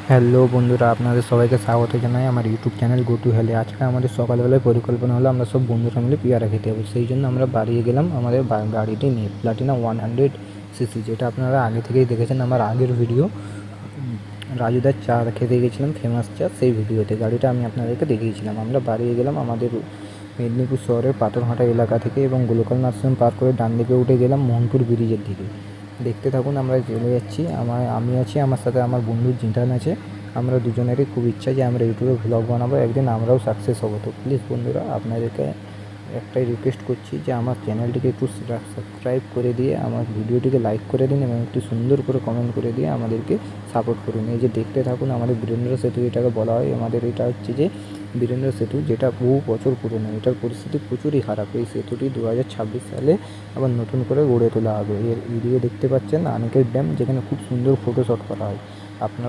Hello বন্ধুরা, আপনাদের সবাইকে স্বাগত জানাই আমার ইউটিউব চ্যানেল গো টু হেলে। আজকে আমাদের সকালবেলায় পরিকল্পনা হলো আমরা সব বন্ধুরা মিলে পেয়ারা খেতে যাবো। সেই জন্য আমরা বাড়িয়ে গেলাম আমাদের গাড়িটি নিয়ে, প্লাটিনা 100cc, যেটা আপনারা আগে থেকেই দেখেছেন আমার আগের ভিডিও রাজুদার চা খেতে গেছিলাম, ফেমাস চা, সেই ভিডিওতে গাড়িটা আমি আপনাদেরকে দেখিয়েছিলাম। আমরা বাড়িয়ে গেলাম আমাদের মেদিনীপুর শহরের পাথরঘাটা এলাকা থেকে এবং গোলকাল নার্সিং পার করে ডান দিকে উঠে গেলাম মোহনপুর ব্রিজের দিকে। দেখতে থাকুন, আমরা চলে যাচ্ছি। আমি আছি, আমার সাথে আমার বন্ধু জিতান আছে। আমরা দুজনেরই খুব ইচ্ছা যে আমরা ইউটিউবে ভ্লগ বানাবো, একদিন আমরাও সাকসেস হবো। তো প্লিজ বন্ধুরা, আপনাদেরকে একটাই রিকোয়েস্ট করছি যে আমার চ্যানেলটিকে একটু সাবস্ক্রাইব করে দিয়ে আমার ভিডিওটিকে লাইক করে দিন এবং একটু সুন্দর করে কমেন্ট করে দিয়ে আমাদেরকে সাপোর্ট করুন। এই যে দেখতে থাকুন, আমাদের বীরেন্দ্র সেতু এটাকে বলা হয়। আমাদের এটা হচ্ছে যে বীরেন্দ্র সেতু, যেটা বহু বছর পুরনো। এটার পরিস্থিতি প্রচুরই খারাপ। এই সেতুটি 2026 সালে আবার নতুন করে গড়ে তোলা হবে। এর এদিকে দেখতে পাচ্ছেন আনিকেট ড্যাম, যেখানে খুব সুন্দর ফটোশ্যুট করা হয়। আপনার